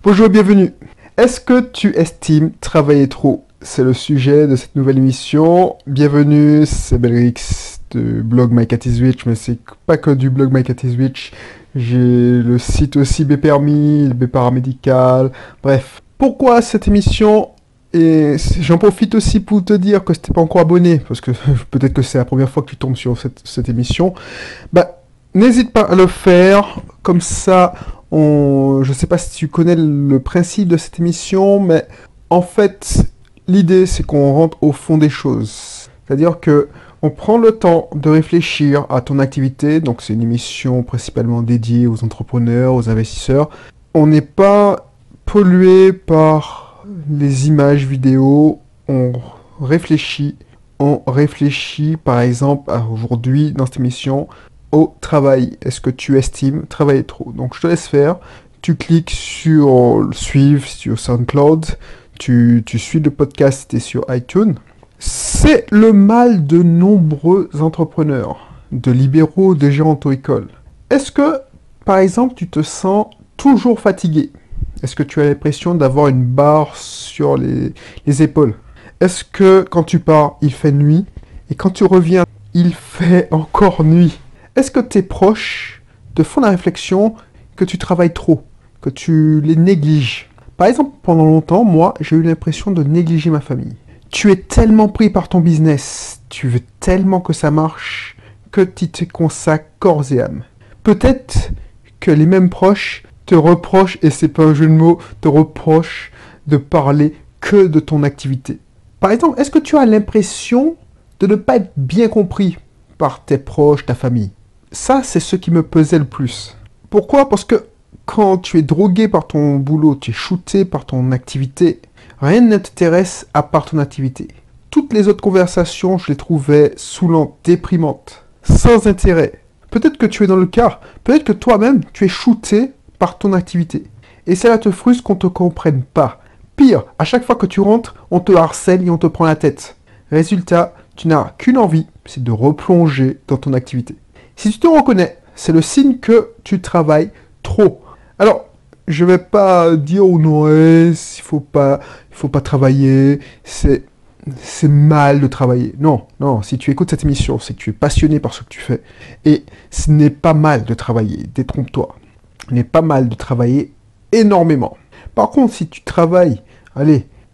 Bonjour et bienvenue. Est-ce que tu estimes travailler trop? C'est le sujet de cette nouvelle émission. Bienvenue, c'est Belrix du blog My Cat is Witch, mais c'est pas que du blog My Cat is Witch. J'ai le site aussi B-Permis, le B-Paramédical, bref. Pourquoi cette émission? Et j'en profite aussi pour te dire que si t'es pas encore abonné, parce que peut-être que c'est la première fois que tu tombes sur cette émission, n'hésite pas à le faire, comme ça, je sais pas si tu connais le principe de cette émission, mais en fait, l'idée c'est qu'on rentre au fond des choses. C'est-à-dire que on prend le temps de réfléchir à ton activité, donc c'est une émission principalement dédiée aux entrepreneurs, aux investisseurs. On n'est pas pollué par les images vidéo, on réfléchit par exemple aujourd'hui dans cette émission au travail. Est-ce que tu estimes travailler trop? Donc je te laisse faire, tu cliques sur suivre sur SoundCloud, tu suis le podcast, tu es sur iTunes. C'est le mal de nombreux entrepreneurs, de libéraux, de gérants auto-école. Est-ce que, par exemple, tu te sens toujours fatigué? Est-ce que tu as l'impression d'avoir une barre sur les épaules? Est-ce que quand tu pars, il fait nuit? Et quand tu reviens, il fait encore nuit? Est-ce que tes proches te font la réflexion que tu travailles trop, que tu les négliges? Par exemple, pendant longtemps, moi, j'ai eu l'impression de négliger ma famille. Tu es tellement pris par ton business, tu veux tellement que ça marche, que tu te consacres corps et âme. Peut-être que les mêmes proches te reprochent, et c'est pas un jeu de mots, te reprochent de parler que de ton activité. Par exemple, est-ce que tu as l'impression de ne pas être bien compris par tes proches, ta famille? Ça, c'est ce qui me pesait le plus. Pourquoi? Parce que quand tu es drogué par ton boulot, tu es shooté par ton activité, rien ne t'intéresse à part ton activité. Toutes les autres conversations, je les trouvais saoulantes, déprimantes, sans intérêt. Peut-être que tu es dans le cas, peut-être que toi-même, tu es shooté par ton activité. Et cela te frustre qu'on ne te comprenne pas. Pire, à chaque fois que tu rentres, on te harcèle et on te prend la tête. Résultat, tu n'as qu'une envie, c'est de replonger dans ton activité. Si tu te reconnais, c'est le signe que tu travailles trop. Alors, je vais pas dire oh non, il faut pas travailler, c'est mal de travailler. Non, si tu écoutes cette émission, c'est que tu es passionné par ce que tu fais. Et ce n'est pas mal de travailler, détrompe-toi. Ce n'est pas mal de travailler énormément. Par contre, si tu travailles,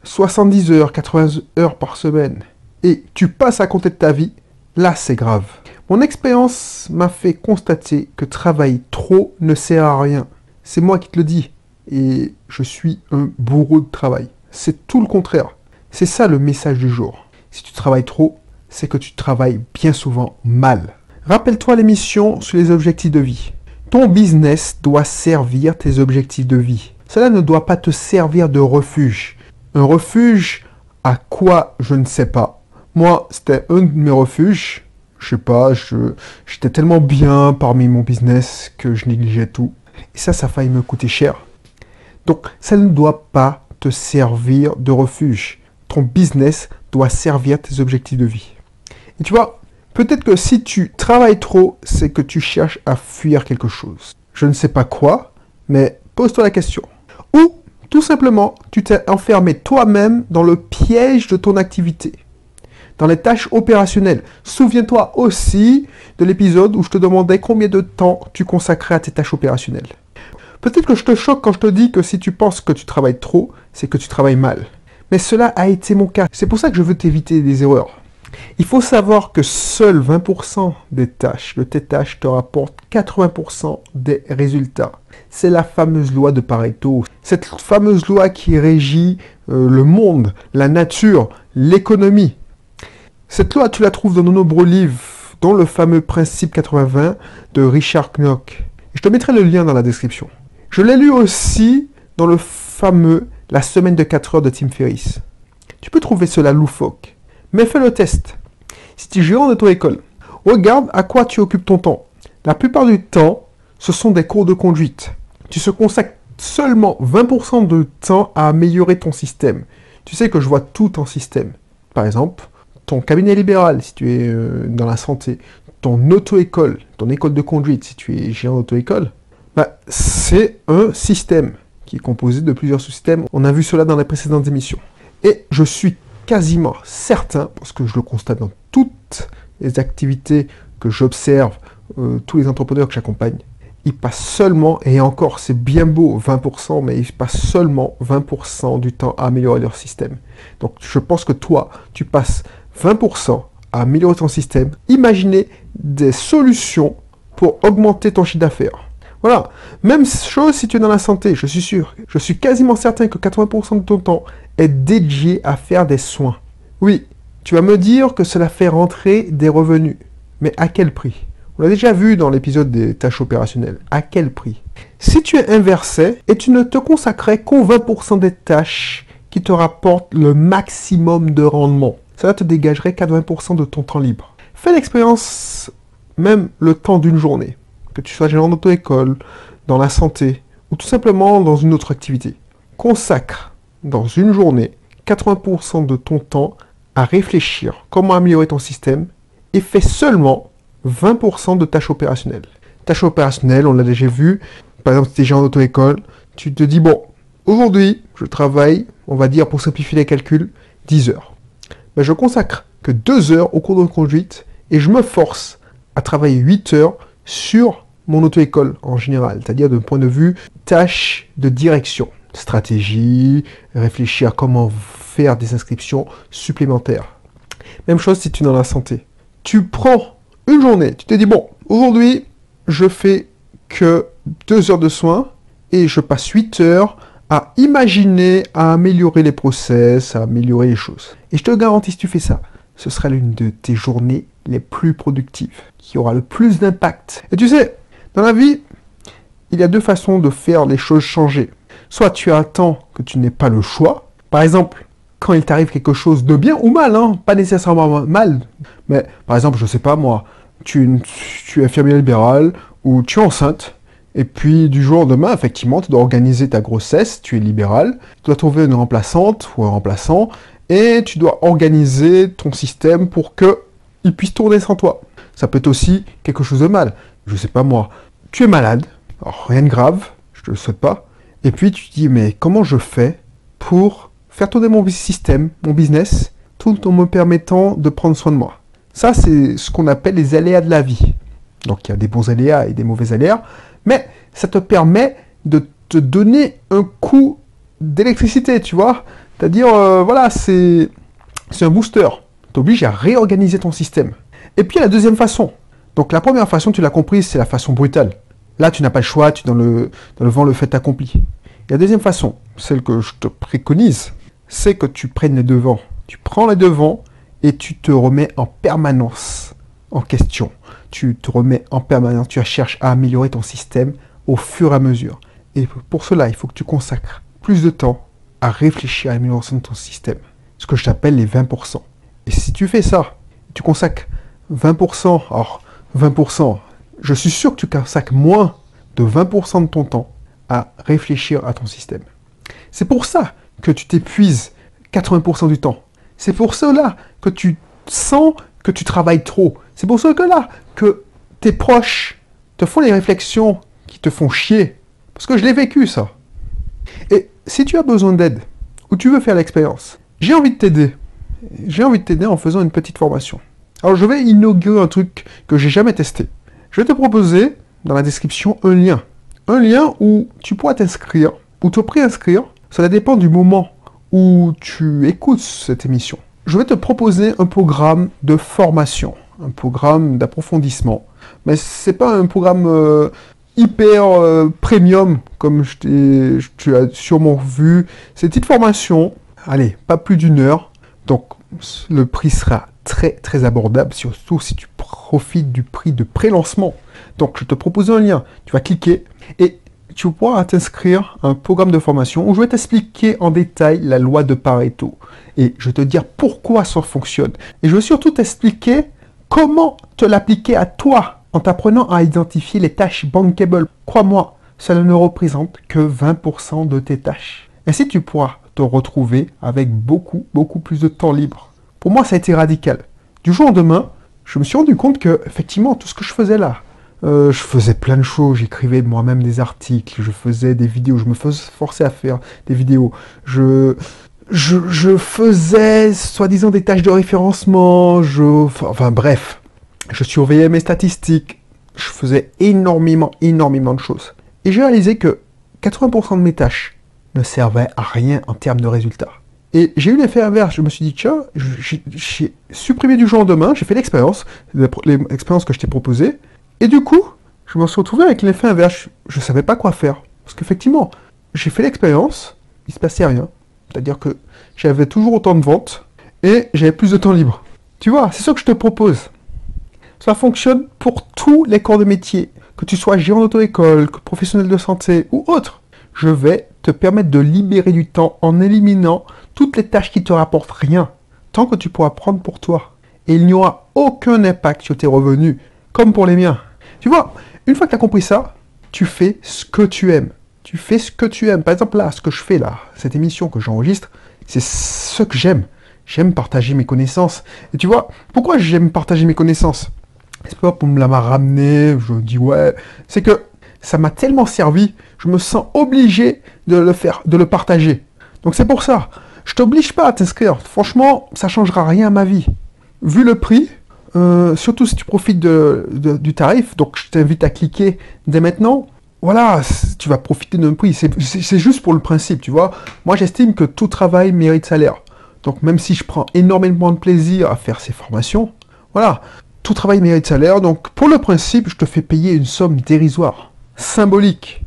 70 heures, 80 heures par semaine, et tu passes à côté de ta vie, là c'est grave. Mon expérience m'a fait constater que travailler trop ne sert à rien. C'est moi qui te le dis. Et je suis un bourreau de travail. C'est tout le contraire. C'est ça le message du jour. Si tu travailles trop, c'est que tu travailles bien souvent mal. Rappelle-toi l'émission sur les objectifs de vie. Ton business doit servir tes objectifs de vie. Cela ne doit pas te servir de refuge. Un refuge à quoi je ne sais pas. Moi, c'était un de mes refuges. Je sais pas, j'étais tellement bien parmi mon business que je négligeais tout. Et ça a failli me coûter cher. Donc, ça ne doit pas te servir de refuge. Ton business doit servir tes objectifs de vie. Et tu vois, peut-être que si tu travailles trop, c'est que tu cherches à fuir quelque chose. Je ne sais pas quoi, mais pose-toi la question. Ou, tout simplement, tu t'es enfermé toi-même dans le piège de ton activité. Dans les tâches opérationnelles. Souviens-toi aussi de l'épisode où je te demandais combien de temps tu consacrais à tes tâches opérationnelles. Peut-être que je te choque quand je te dis que si tu penses que tu travailles trop, c'est que tu travailles mal. Mais cela a été mon cas. C'est pour ça que je veux t'éviter des erreurs. Il faut savoir que seuls 20% de tes tâches te rapportent 80% des résultats. C'est la fameuse loi de Pareto. Cette fameuse loi qui régit le monde, la nature, l'économie. Cette loi, tu la trouves dans de nombreux livres, dont le fameux Principe 80-20 de Richard Knock. Je te mettrai le lien dans la description. Je l'ai lu aussi dans le fameux La semaine de 4 heures de Tim Ferriss. Tu peux trouver cela loufoque. Mais fais le test. Si tu es gérant d'auto-école, regarde à quoi tu occupes ton temps. La plupart du temps, ce sont des cours de conduite. Tu se consacres seulement 20% de temps à améliorer ton système. Tu sais que je vois tout en système. Par exemple, ton cabinet libéral, si tu es dans la santé, ton auto-école, ton école de conduite, si tu es gérant d'auto-école, c'est un système qui est composé de plusieurs sous-systèmes. On a vu cela dans les précédentes émissions. Et je suis quasiment certain, parce que je le constate dans toutes les activités que j'observe, tous les entrepreneurs que j'accompagne, ils passent seulement, et encore c'est bien beau 20%, mais ils passent seulement 20% du temps à améliorer leur système. Donc je pense que toi, tu passes 20% à améliorer ton système. Imaginez des solutions pour augmenter ton chiffre d'affaires. Voilà, même chose si tu es dans la santé, je suis sûr. Je suis quasiment certain que 80% de ton temps est dédié à faire des soins. Oui, tu vas me dire que cela fait rentrer des revenus. Mais à quel prix? On l'a déjà vu dans l'épisode des tâches opérationnelles. À quel prix? Si tu es inversé et tu ne te consacrais qu'aux 20% des tâches qui te rapportent le maximum de rendement, cela te dégagerait 80% de ton temps libre. Fais l'expérience, même le temps d'une journée, que tu sois gérant d'auto-école, dans la santé, ou tout simplement dans une autre activité. Consacre dans une journée 80% de ton temps à réfléchir comment améliorer ton système et fais seulement 20% de tâches opérationnelles. Tâches opérationnelles, on l'a déjà vu. Par exemple, si tu es gérant d'auto-école, tu te dis, bon, aujourd'hui, je travaille, on va dire, pour simplifier les calculs, 10 heures. Ben, je consacre que 2 heures au cours de conduite et je me force à travailler 8 heures sur mon auto-école en général, c'est-à-dire d'un point de vue tâches de direction, stratégie, réfléchir à comment faire des inscriptions supplémentaires. Même chose si tu es dans la santé. Tu prends une journée, tu te dis, bon, aujourd'hui, je fais que 2 heures de soins et je passe 8 heures à imaginer, à améliorer les process, à améliorer les choses. Et je te garantis, si tu fais ça, ce sera l'une de tes journées les plus productives, qui aura le plus d'impact. Et tu sais, dans la vie, il y a 2 façons de faire les choses changer. Soit tu attends que tu n'aies pas le choix. Par exemple, quand il t'arrive quelque chose de bien ou mal, hein, pas nécessairement mal, mais par exemple, je sais pas moi, tu es infirmière libérale ou tu es enceinte, et puis du jour au lendemain, effectivement, tu dois organiser ta grossesse, tu es libérale, tu dois trouver une remplaçante ou un remplaçant, et tu dois organiser ton système pour qu'il puisse tourner sans toi. Ça peut être aussi quelque chose de mal. Je sais pas moi, tu es malade, alors rien de grave, je te le souhaite pas, et puis tu te dis, mais comment je fais pour faire tourner mon système, mon business, tout en me permettant de prendre soin de moi. Ça, c'est ce qu'on appelle les aléas de la vie. Donc, il y a des bons aléas et des mauvais aléas, mais ça te permet de te donner un coup d'électricité, tu vois. C'est-à-dire, voilà, c'est un booster. T'oblige à réorganiser ton système. Et puis, il y a la deuxième façon. Donc, la première façon, tu l'as compris, c'est la façon brutale. Là, tu n'as pas le choix, tu es dans le vent, le fait accompli. Et la deuxième façon, celle que je te préconise, c'est que tu prennes les devants. Tu prends les devants et tu te remets en permanence en question. Tu te remets en permanence, tu cherches à améliorer ton système au fur et à mesure. Et pour cela, il faut que tu consacres plus de temps à réfléchir à l'amélioration de ton système. Ce que je t'appelle les 20%. Et si tu fais ça, tu consacres 20%, alors 20%, je suis sûr que tu consacres moins de 20% de ton temps à réfléchir à ton système. C'est pour ça que tu t'épuises 80% du temps. C'est pour cela que tu sens que tu travailles trop. C'est pour cela que tes proches te font les réflexions qui te font chier. Parce que je l'ai vécu, ça. Et si tu as besoin d'aide, ou tu veux faire l'expérience, j'ai envie de t'aider. J'ai envie de t'aider en faisant une petite formation. Alors je vais inaugurer un truc que j'ai jamais testé. Je vais te proposer, dans la description, un lien. Un lien où tu pourras t'inscrire, ou te préinscrire. Cela dépend du moment où tu écoutes cette émission. Je vais te proposer un programme de formation, un programme d'approfondissement. Mais c'est pas un programme hyper premium, comme tu as sûrement vu. C'est une petite formation, allez, pas plus d'1 heure. Donc, le prix sera très, très abordable, surtout si tu profites du prix de pré-lancement. Donc, je te propose un lien. Tu vas cliquer et tu pourras t'inscrire à un programme de formation où je vais t'expliquer en détail la loi de Pareto. Et je vais te dire pourquoi ça fonctionne. Et je vais surtout t'expliquer comment te l'appliquer à toi en t'apprenant à identifier les tâches bankable. Crois-moi, ça ne représente que 20% de tes tâches. Ainsi, tu pourras te retrouver avec beaucoup, beaucoup plus de temps libre. Pour moi, ça a été radical. Du jour au lendemain, je me suis rendu compte que, effectivement, tout ce que je faisais là, Je faisais plein de choses, j'écrivais moi-même des articles, je faisais des vidéos, je me forçais à faire des vidéos. Je faisais, soi-disant, des tâches de référencement, enfin bref, je surveillais mes statistiques, je faisais énormément de choses. Et j'ai réalisé que 80% de mes tâches ne servaient à rien en termes de résultats. Et j'ai eu l'effet inverse, je me suis dit, tiens, j'ai supprimé du jour au lendemain, j'ai fait l'expérience, l'expérience que je t'ai proposée, et du coup, je me suis retrouvé avec l'effet inverse, je ne savais pas quoi faire. Parce qu'effectivement, j'ai fait l'expérience, il se passait rien. C'est-à-dire que j'avais toujours autant de ventes, et j'avais plus de temps libre. Tu vois, c'est ça que je te propose. Ça fonctionne pour tous les corps de métier, que tu sois gérant d'auto-école, professionnel de santé ou autre. Je vais te permettre de libérer du temps en éliminant toutes les tâches qui te rapportent rien, tant que tu pourras prendre pour toi. Et il n'y aura aucun impact sur tes revenus, comme pour les miens. Tu vois, une fois que tu as compris ça, tu fais ce que tu aimes. Tu fais ce que tu aimes. Par exemple, là, ce que je fais là, cette émission que j'enregistre, c'est ce que j'aime. J'aime partager mes connaissances. Et tu vois, pourquoi j'aime partager mes connaissances? C'est pas pour me la ramener, je dis ouais. C'est que ça m'a tellement servi, je me sens obligé de le faire, de le partager. Donc c'est pour ça. Je t'oblige pas à t'inscrire. Franchement, ça changera rien à ma vie. Vu le prix, surtout si tu profites du tarif, donc je t'invite à cliquer dès maintenant. Voilà, tu vas profiter d'un prix. C'est juste pour le principe, tu vois. Moi, j'estime que tout travail mérite salaire. Donc même si je prends énormément de plaisir à faire ces formations, voilà, tout travail mérite salaire. Donc pour le principe, je te fais payer une somme dérisoire, symbolique.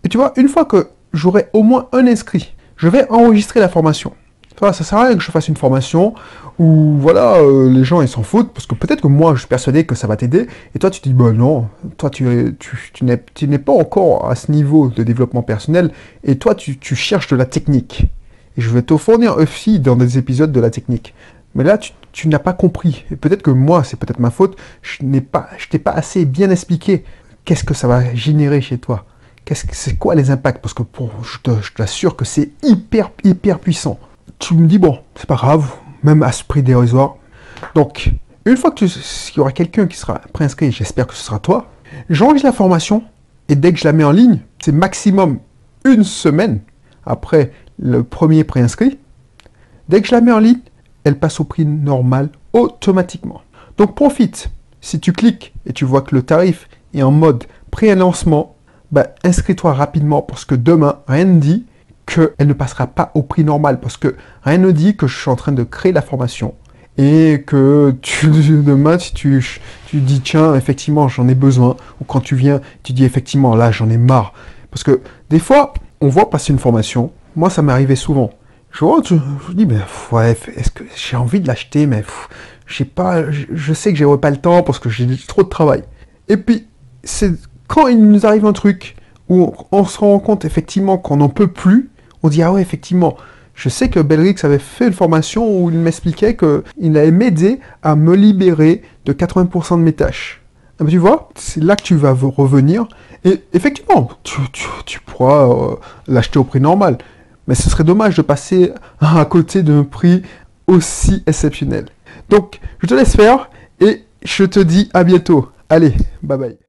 Et tu vois, une fois que j'aurai au moins un inscrit, je vais enregistrer la formation. Voilà, ça sert à rien que je fasse une formation où voilà, les gens ils s'en foutent parce que peut-être que moi je suis persuadé que ça va t'aider et toi tu te dis bah non, toi tu n'es pas encore à ce niveau de développement personnel et toi tu cherches de la technique. Et je vais te fournir aussi dans des épisodes de la technique. Mais là tu n'as pas compris et peut-être que moi c'est peut-être ma faute, je t'ai pas assez bien expliqué qu'est-ce que ça va générer chez toi. C'est quoi les impacts? Parce que je t'assure que c'est hyper puissant. Tu me dis, bon, c'est pas grave, même à ce prix dérisoire. Donc, une fois qu'il y aura quelqu'un qui sera préinscrit, j'espère que ce sera toi, j'enregistre la formation et dès que je la mets en ligne, c'est maximum une semaine après le premier préinscrit. Dès que je la mets en ligne, elle passe au prix normal automatiquement. Donc, profite. Si tu cliques et tu vois que le tarif est en mode pré-lancement, bah, inscris-toi rapidement parce que demain, rien ne dit qu'elle ne passera pas au prix normal parce que rien ne dit que je suis en train de créer la formation et que demain si tu dis tiens effectivement j'en ai besoin ou quand tu viens tu dis effectivement là j'en ai marre parce que des fois on voit passer une formation, moi ça m'est arrivé souvent, je dis mais ouais est-ce que j'ai envie de l'acheter mais je sais que j'aurai pas le temps parce que j'ai trop de travail et puis c'est quand il nous arrive un truc où on se rend compte effectivement qu'on n'en peut plus, on dit ah ouais effectivement, je sais que Belrix avait fait une formation où il m'expliquait qu'il allait m'aider à me libérer de 80% de mes tâches. Ah ben, tu vois, c'est là que tu vas revenir et effectivement, tu pourras l'acheter au prix normal. Mais ce serait dommage de passer à côté d'un prix aussi exceptionnel. Donc, je te laisse faire et je te dis à bientôt. Allez, bye bye.